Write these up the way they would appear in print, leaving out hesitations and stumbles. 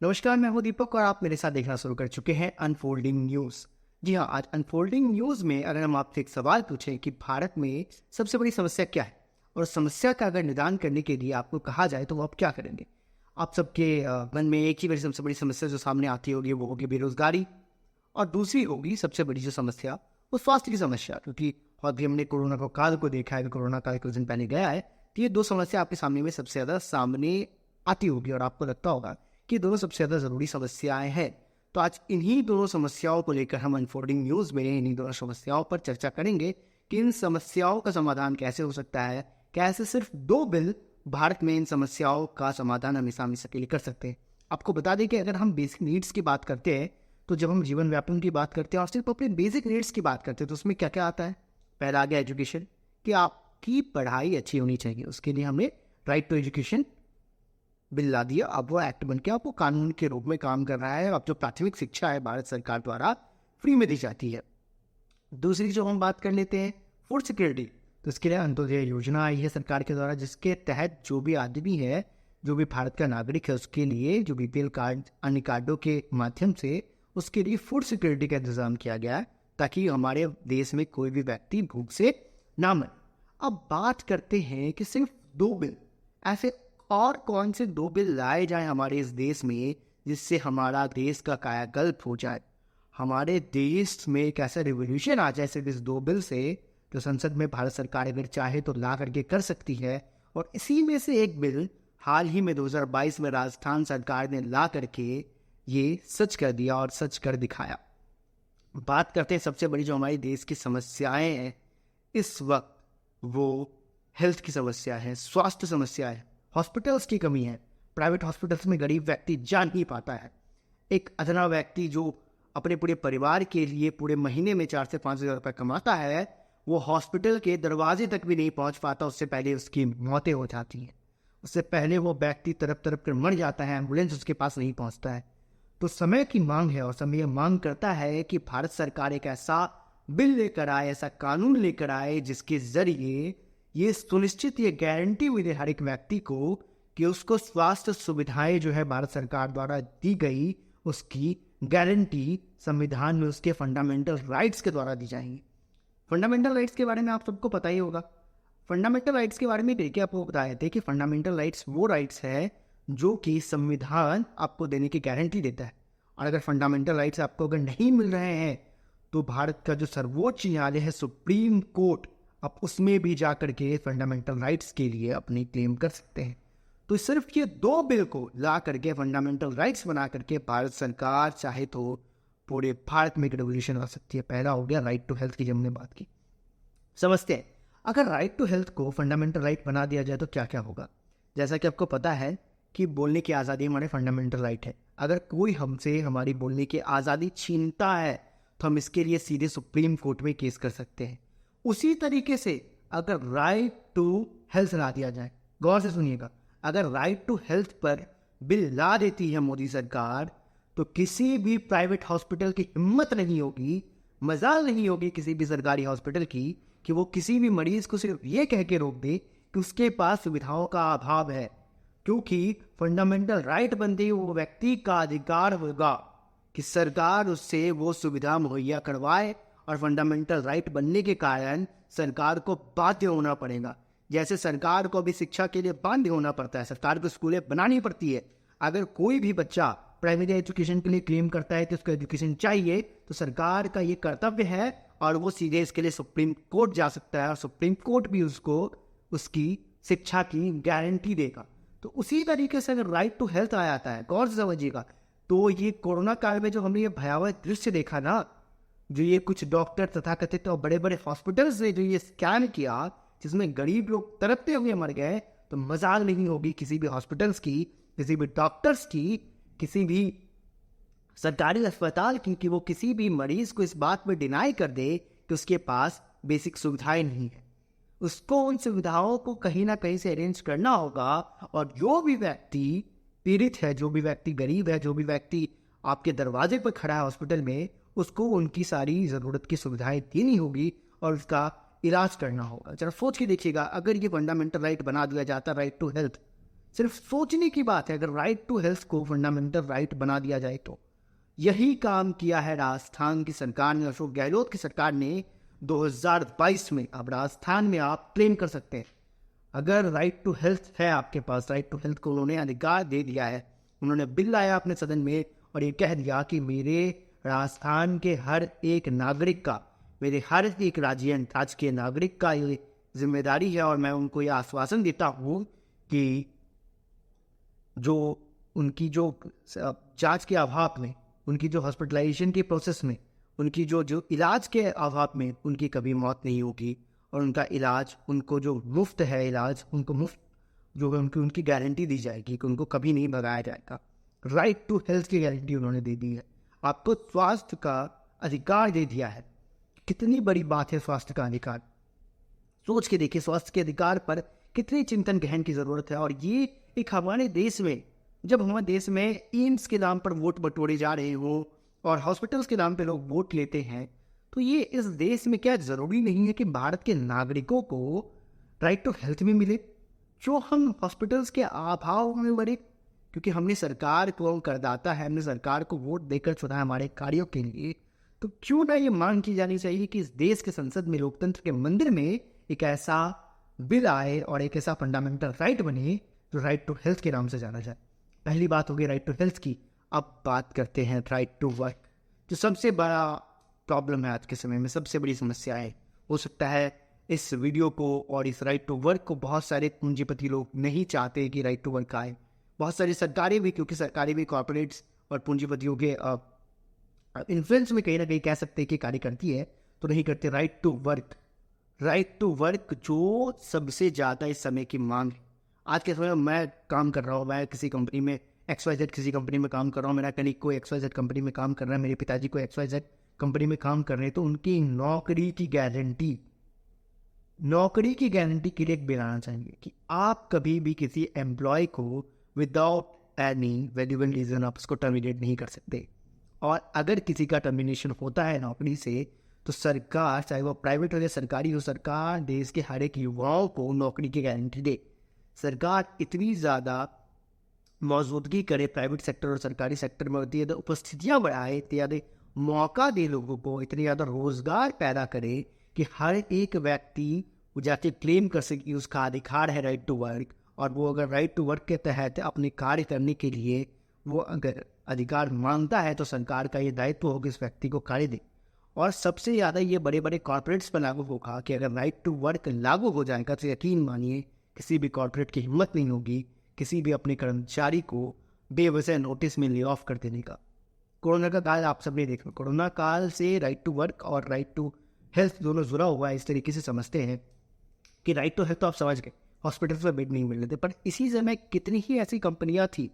नमस्कार, मैं हूं दीपक और आप मेरे साथ देखना शुरू कर चुके हैं अनफोल्डिंग न्यूज़। जी हाँ, आज अनफोल्डिंग न्यूज़ में अगर हम आपसे एक सवाल पूछें कि भारत में सबसे बड़ी समस्या क्या है और उस समस्या का अगर निदान करने के लिए आपको कहा जाए तो वो आप क्या करेंगे? आप सबके मन में एक ही बड़ी सबसे बड़ी समस्या जो सामने आती होगी वो होगी बेरोजगारी, और दूसरी होगी सबसे बड़ी जो समस्या वो स्वास्थ्य की समस्या, क्योंकि अभी हमने कोरोना को काल को देखा है, कोरोना काल कुछ दिन पहले गया है, तो ये दो समस्या आपके सामने में सबसे ज़्यादा सामने आती होगी और आपको लगता होगा कि दोनों सबसे ज़्यादा ज़रूरी समस्याएं हैं। तो आज इन्हीं दोनों समस्याओं को लेकर हम अनफोल्डिंग न्यूज़ में इन्हीं दोनों समस्याओं पर चर्चा करेंगे कि इन समस्याओं का समाधान कैसे हो सकता है, कैसे सिर्फ दो बिल भारत में इन समस्याओं का समाधान हमेशा हमेशा के लिए कर सकते हैं। आपको बता दें कि अगर हम बेसिक नीड्स की बात करते हैं, तो जब हम जीवन व्यापन की बात करते हैं और सिर्फ अपने बेसिक नीड्स की बात करते हैं तो उसमें क्या क्या आता है? पहला आ गया एजुकेशन, कि आपकी पढ़ाई अच्छी होनी चाहिए। उसके लिए हमने राइट टू एजुकेशन बिल ला दिया। अब वो एक्ट बन के अब वो कानून के रूप में काम कर रहा है। अब जो प्राथमिक शिक्षा है भारत सरकार द्वारा फ्री में दी जाती है। दूसरी जो हम बात कर लेते हैं फूड सिक्योरिटी, तो इसके लिए अंत्योदय योजना आई है सरकार के द्वारा, जिसके तहत जो भी आदमी है, जो भी भारत का नागरिक है, उसके लिए जो बीपीएल कार्ड अन्य कार्डों के माध्यम से उसके लिए फूड सिक्योरिटी का इंतजाम किया गया है, ताकि हमारे देश में कोई भी व्यक्ति भूख से ना मरे। अब बात करते हैं कि सिर्फ दो बिल, ऐसे और कौन से दो बिल लाए जाए हमारे इस देश में जिससे हमारा देश का कायाकल्प हो जाए, हमारे देश में एक ऐसा रिवोल्यूशन आ जाए सिर्फ इस दो बिल से, जो संसद में भारत सरकार अगर चाहे तो ला करके कर सकती है। और इसी में से एक बिल हाल ही में 2022 में राजस्थान सरकार ने ला करके ये सच कर दिया और सच कर दिखाया। बात करते हैं सबसे बड़ी जो हमारी देश की समस्याएं हैं इस वक्त, वो हेल्थ की समस्या है, स्वास्थ्य समस्या है, हॉस्पिटल्स की कमी है। प्राइवेट हॉस्पिटल्स में गरीब व्यक्ति जा नहीं पाता है। एक अधना व्यक्ति जो अपने पूरे परिवार के लिए पूरे महीने में 4 से 5 हज़ार रुपये कमाता है, वो हॉस्पिटल के दरवाजे तक भी नहीं पहुंच पाता, उससे पहले उसकी मौतें हो जाती हैं। उससे पहले वो व्यक्ति तड़प तड़प कर मर जाता है, एम्बुलेंस उसके पास नहीं पहुंचता है। तो समय की मांग है और समय मांग करता है कि भारत सरकार एक ऐसा बिल लेकर आए, ऐसा कानून लेकर आए जिसके जरिए ये सुनिश्चित, ये गारंटी मिले हर एक व्यक्ति को कि उसको स्वास्थ्य सुविधाएं जो है भारत सरकार द्वारा दी गई, उसकी गारंटी संविधान में उसके फंडामेंटल राइट्स के द्वारा दी जाएंगी। फंडामेंटल राइट्स के बारे में आप सबको पता ही होगा। फंडामेंटल राइट्स के बारे में देखिए, आपको बताए थे कि फंडामेंटल राइट्स वो राइट्स है जो कि संविधान आपको देने की गारंटी देता है। और अगर फंडामेंटल राइट्स आपको अगर नहीं मिल रहे हैं तो भारत का जो सर्वोच्च न्यायालय है, सुप्रीम कोर्ट, आप उसमें भी जा करके फंडामेंटल राइट्स के लिए अपनी क्लेम कर सकते हैं। तो सिर्फ ये दो बिल को ला करके फंडामेंटल राइट्स बना करके भारत सरकार चाहे तो पूरे भारत में एक रेवोल्यूशन आ सकती है। पहला हो गया राइट टू हेल्थ की, जब हमने बात की। समझते हैं, अगर राइट टू हेल्थ को फंडामेंटल राइट बना दिया जाए तो क्या क्या होगा। जैसा कि आपको पता है कि बोलने की आज़ादी हमारे फंडामेंटल राइट है। अगर कोई हमसे हमारी बोलने की आज़ादी छीनता है तो हम इसके लिए सीधे सुप्रीम कोर्ट में केस कर सकते हैं। उसी तरीके से अगर राइट टू हेल्थ ला दिया जाए, गौर से सुनिएगा, अगर राइट टू हेल्थ पर बिल ला देती है मोदी सरकार, तो किसी भी प्राइवेट हॉस्पिटल की हिम्मत नहीं होगी, मजाल नहीं होगी किसी भी सरकारी हॉस्पिटल की कि वो किसी भी मरीज को सिर्फ ये कह के रोक दे कि उसके पास सुविधाओं का अभाव है, क्योंकि फंडामेंटल राइट बनते ही वो व्यक्ति का अधिकार होगा कि सरकार उससे वो सुविधा मुहैया करवाए। और फंडामेंटल राइट बनने के कारण सरकार को बाध्य होना पड़ेगा। जैसे सरकार को भी शिक्षा के लिए बाध्य होना पड़ता है, सरकार को स्कूलें बनानी पड़ती है। अगर कोई भी बच्चा प्राइमरी एजुकेशन के लिए क्लेम करता है कि उसको एजुकेशन चाहिए, तो सरकार का ये कर्तव्य है और वो सीधे इसके लिए सुप्रीम कोर्ट जा सकता है और सुप्रीम कोर्ट भी उसको उसकी शिक्षा की गारंटी देगा। तो उसी तरीके से अगर राइट टू हेल्थ आ जाता है, गौर से समझिएगा, तो ये कोरोना काल में जो हमने ये भयावह दृश्य देखा ना, जो ये कुछ डॉक्टर तथाकथित और बड़े बड़े हॉस्पिटल्स ने जो ये स्कैम किया, जिसमें गरीब लोग तड़पते हुए मर गए, तो मजाक नहीं होगी किसी भी हॉस्पिटल्स की, किसी भी डॉक्टर्स की, किसी भी सरकारी अस्पताल की, कि वो किसी भी मरीज को इस बात में डिनाई कर दे कि उसके पास बेसिक सुविधाएं नहीं है। उसको उन सुविधाओं को कहीं ना कहीं से अरेंज करना होगा। और जो भी व्यक्ति पीड़ित है, जो भी व्यक्ति गरीब है, जो भी व्यक्ति आपके दरवाजे पर खड़ा है हॉस्पिटल में, उसको उनकी सारी ज़रूरत की सुविधाएं देनी होगी और उसका इलाज करना होगा। जरा सोच के देखिएगा, अगर ये फंडामेंटल राइट बना दिया जाता, राइट टू हेल्थ, सिर्फ सोचने की बात है अगर राइट टू हेल्थ को फंडामेंटल राइट बना दिया जाए तो। यही काम किया है राजस्थान की सरकार ने, अशोक गहलोत की सरकार ने 2022 में। अब राजस्थान में आप क्लेम कर सकते हैं अगर राइट टू हेल्थ है आपके पास, राइट टू हेल्थ को उन्होंने अधिकार दे दिया है, उन्होंने बिल लाया अपने सदन में और ये कह दिया कि मेरे राजस्थान के हर एक नागरिक का, मेरे हर एक राज्य के नागरिक का ये जिम्मेदारी है और मैं उनको ये आश्वासन देता हूँ कि जो उनकी जो जांच के अभाव में, उनकी जो हॉस्पिटलाइजेशन के प्रोसेस में, उनकी जो जो इलाज के अभाव में उनकी कभी मौत नहीं होगी और उनका इलाज, उनको जो मुफ्त है इलाज, उनको मुफ्त जो है उनकी गारंटी दी जाएगी कि उनको कभी नहीं भगाया जाएगा। राइट टू हेल्थ की गारंटी उन्होंने दे दी है, आपको स्वास्थ्य का अधिकार दे दिया है। कितनी बड़ी बात है स्वास्थ्य का अधिकार। सोच के देखिए स्वास्थ्य के अधिकार पर कितनी चिंतन गहन की जरूरत है। और ये एक हमारे देश में, जब हमारे देश में एम्स के नाम पर वोट बटोरे जा रहे हो और हॉस्पिटल्स के नाम पे लोग वोट लेते हैं, तो ये इस देश में क्या जरूरी नहीं है कि भारत के नागरिकों को राइट टू हेल्थ भी मिले, जो हम हॉस्पिटल्स के अभाव में मरे क्योंकि हमने सरकार को करदाता है, हमने सरकार को वोट देकर चुना हमारे कार्यों के लिए। तो क्यों ना ये मांग की जानी चाहिए कि इस देश के संसद में, लोकतंत्र के मंदिर में एक ऐसा बिल आए और एक ऐसा फंडामेंटल राइट बने जो राइट टू हेल्थ के नाम से जाना जाए। पहली बात होगी राइट टू हेल्थ की। अब बात करते हैं राइट टू वर्क, जो सबसे बड़ा प्रॉब्लम है आज के समय में, सबसे बड़ी समस्या है। हो सकता है इस वीडियो को और इस राइट टू वर्क को बहुत सारे पूंजीपति लोग नहीं चाहते कि राइट टू वर्क आए, बहुत सारी सरकारें भी, क्योंकि सरकारें भी कॉर्पोरेट्स और पूंजीपतियों के इन्फ्लुएंस में कहीं ना कहीं कह सकते हैं कि कार्य करती है, तो नहीं करते। Right to work, right to work जो सबसे ज़्यादा इस समय की मांग है। आज के समय में मैं काम कर रहा हूँ, मैं किसी कंपनी में XYZ किसी कंपनी में काम कर रहा हूँ, मेरा कलीग को XYZ कंपनी में काम कर रहा है, मेरे पिताजी को XYZ कंपनी में काम कर रहे हैं, तो उनकी नौकरी की गारंटी के लिए एक बिल आना चाहिए कि आप कभी भी किसी एम्प्लॉय को विदाउट एनी वैल्यूबल रीजन आप उसको टर्मिनेट नहीं कर सकते। और अगर किसी का टर्मिनेशन होता है नौकरी से, तो सरकार, चाहे वो प्राइवेट हो या सरकारी हो, सरकार देश के हर एक युवाओं को नौकरी की गारंटी दे। सरकार इतनी ज़्यादा मौजूदगी करे प्राइवेट सेक्टर और सरकारी सेक्टर में, इतनी ज़्यादा उपस्थितियाँ बढ़ाए, इतनी ज़्यादा मौका दे लोगों को, इतनी ज़्यादा रोजगार पैदा करे कि हर एक व्यक्ति वो जाके क्लेम कर सके कि उसका अधिकार है राइट टू वर्क, और वो अगर राइट टू वर्क के तहत अपने कार्य करने के लिए वो अगर अधिकार मांगता है, तो सरकार का ये दायित्व हो कि इस व्यक्ति को कार्य दे। और सबसे ज़्यादा ये बड़े बड़े कॉर्पोरेट्स पर लागू होगा कि अगर राइट टू वर्क लागू हो जाएगा तो यकीन मानिए किसी भी कॉर्पोरेट की हिम्मत नहीं होगी किसी भी अपने कर्मचारी को बेवजह नोटिस में ले ऑफ कर देने का। कोरोना का काल आप सबने देखा, कोरोना काल से राइट टू वर्क और राइट टू हेल्थ दोनों जुड़ा हुआ है। इस तरीके से समझते हैं कि राइट टू हेल्थ तो आप समझ गए, हॉस्पिटल्स में बेड नहीं मिल रहे थे, पर इसी समय कितनी ही ऐसी कंपनियां थी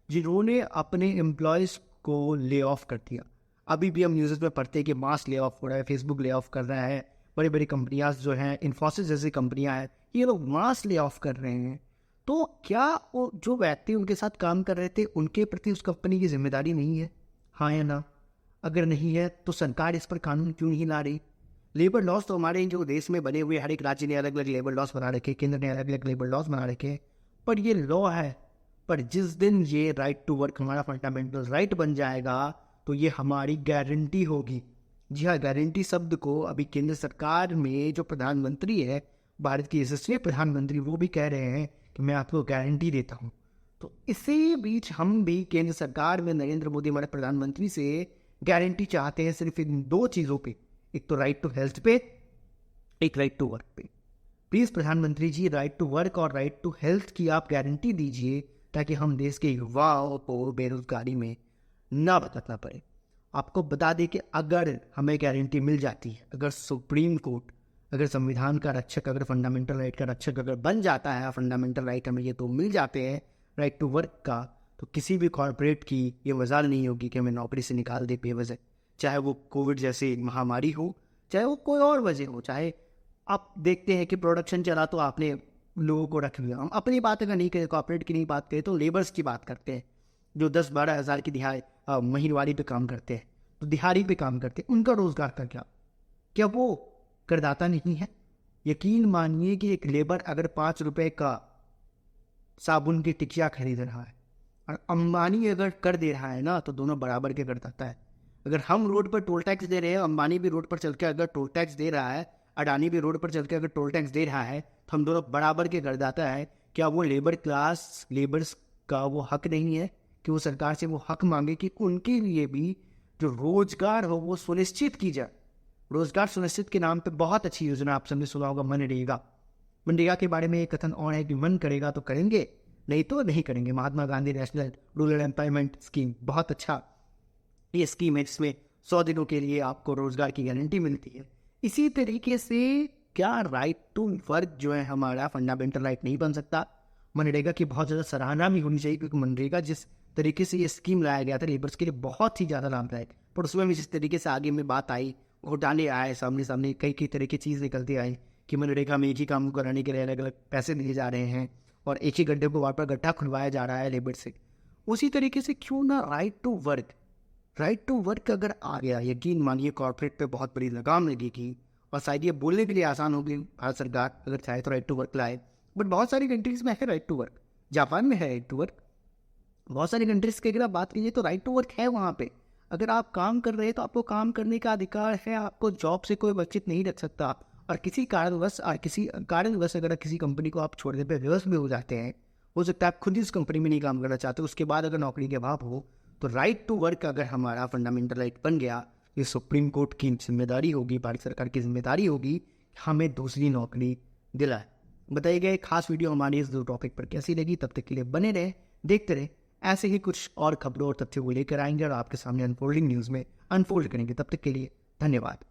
जिन्होंने अपने एम्प्लॉयज़ को ले ऑफ कर दिया। अभी भी हम न्यूज़ में पढ़ते हैं कि मास ले ऑफ हो रहा है, फेसबुक ले ऑफ कर रहा है, बड़ी बड़ी कंपनियां जो हैं, इन्फोसिस जैसी कंपनियां हैं, ये लोग मास ले ऑफ कर रहे हैं। तो क्या वो जो व्यक्ति उनके साथ काम कर रहे थे उनके प्रति उस कंपनी की जिम्मेदारी नहीं है? हाँ या ना? अगर नहीं है तो सरकार इस पर कानून क्यों नहीं ला रही? लेबर लॉस तो हमारे जो देश में बने हुए, हर एक राज्य ने अलग अलग लेबर लॉस बना रखे, केंद्र ने अलग अलग लेबर लॉस बना रखे, पर ये लॉ है। पर जिस दिन ये राइट टू वर्क हमारा फंडामेंटल राइट बन जाएगा तो ये हमारी गारंटी होगी। जी हाँ, गारंटी शब्द को अभी केंद्र सरकार में जो प्रधानमंत्री है, भारत के यशस्वी प्रधानमंत्री, वो भी कह रहे हैं कि मैं आपको गारंटी देता हूँ। तो इसी बीच हम भी केंद्र सरकार में नरेंद्र मोदी हमारे प्रधानमंत्री से गारंटी चाहते हैं सिर्फ इन दो चीज़ों पे, एक तो राइट टू हेल्थ पे, एक राइट टू वर्क पे। प्लीज़ प्रधानमंत्री जी, राइट टू वर्क और राइट टू हेल्थ की आप गारंटी दीजिए ताकि हम देश के युवाओं को बेरोजगारी में ना भटकना पड़े। आपको बता दें कि अगर हमें गारंटी मिल जाती है, अगर सुप्रीम कोर्ट, अगर संविधान का रक्षक, अगर फंडामेंटल राइट का रक्षक अगर बन जाता है, फंडामेंटल राइट हमें ये तो मिल जाते हैं राइट टू वर्क का, तो किसी भी कॉर्पोरेट की ये मजाल नहीं होगी कि हमें नौकरी से निकाल दे बेवजह। चाहे वो कोविड जैसी महामारी हो, चाहे वो कोई और वजह हो, चाहे आप देखते हैं कि प्रोडक्शन चला तो आपने लोगों को रख लिया। हम अपनी बात अगर नहीं करें, कॉर्पोरेट की नहीं बात करें, तो लेबर्स की बात करते हैं जो 10-12 हज़ार की दिहाड़ी महीनवारी पे काम करते हैं, तो दिहाड़ी पे काम करते हैं, उनका रोजगार का क्या वो करदाता नहीं है? यकीन मानिए कि एक लेबर अगर 5 रुपए का साबुन की टिकिया खरीद रहा है, और अंबानी अगर कर दे रहा है ना तो दोनों बराबर के कर देता है। अगर हम रोड पर टोल टैक्स दे रहे हैं, अंबानी भी रोड पर चल के अगर टोल टैक्स दे रहा है, अडानी भी रोड पर चल के अगर टोल टैक्स दे रहा है, तो हम दोनों बराबर के कर देता है। क्या वो लेबर्स का वो हक नहीं है कि वो सरकार से वो हक मांगे कि उनके लिए भी जो रोजगार हो वो सुनिश्चित की जाए। रोजगार सुनिश्चित के नाम पे बहुत अच्छी योजना आप सबने सुना होगा, मनरेगा। मनरेगा के बारे में एक कथन और है कि मन करेगा तो करेंगे, नहीं तो नहीं करेंगे। Mahatma Gandhi national rural employment scheme बहुत अच्छा ये स्कीम है, जिसमें 100 दिनों के लिए आपको रोजगार की गारंटी मिलती है। इसी तरीके से क्या राइट टू वर्क जो है हमारा फंडामेंटल राइट नहीं बन सकता? मनरेगा की बहुत ज़्यादा सराहना भी होनी चाहिए, क्योंकि मनरेगा जिस तरीके से ये स्कीम लाया गया था लेबर्स के लिए बहुत ही ज़्यादा लाभदायक, पर उसमें भी जिस तरीके से आगे में बात आई, घोटाले आए सामने कई तरह की चीज़ निकलती आई कि मनरेगा में एक ही काम कराने के लिए अलग अलग पैसे दिए जा रहे हैं और एक ही गड्ढे को वापस गड्ढा खुलवाया जा रहा है लेबर से। उसी तरीके से क्यों ना राइट टू वर्क अगर आ गया, यकीन मानिए कॉर्पोरेट पे बहुत बड़ी लगाम लगेगी, और शायद ये बोलने के लिए आसान होगी भारत सरकार अगर चाहे तो राइट टू वर्क लाए। बट बहुत सारी कंट्रीज में है राइट टू वर्क, जापान में है राइट टू वर्क, बहुत सारी कंट्रीज की अगर आप बात कीजिए तो राइट टू वर्क है वहाँ पे। अगर आप काम कर रहे हैं तो आपको काम करने का अधिकार है, आपको जॉब से कोई वंचित नहीं रख सकता। और किसी कारणवश अगर किसी कंपनी को आप छोड़ने पे विवश भी हो जाते हैं, हो सकता है आप खुद ही उस कंपनी में नहीं काम करना चाहते, उसके बाद अगर नौकरी के अभाव हो, तो राइट टू वर्क अगर हमारा फंडामेंटल राइट बन गया, ये सुप्रीम कोर्ट की जिम्मेदारी होगी, भारत सरकार की जिम्मेदारी होगी हमें दूसरी नौकरी दिलाए। बताइए गए खास वीडियो हमारी इस दो टॉपिक पर कैसी लगी? तब तक के लिए बने रहे, देखते रहे, ऐसे ही कुछ और खबरों और तथ्यों को लेकर आएंगे और आपके सामने अनफोल्डिंग न्यूज़ में अनफोल्ड करेंगे। तब तक के लिए धन्यवाद।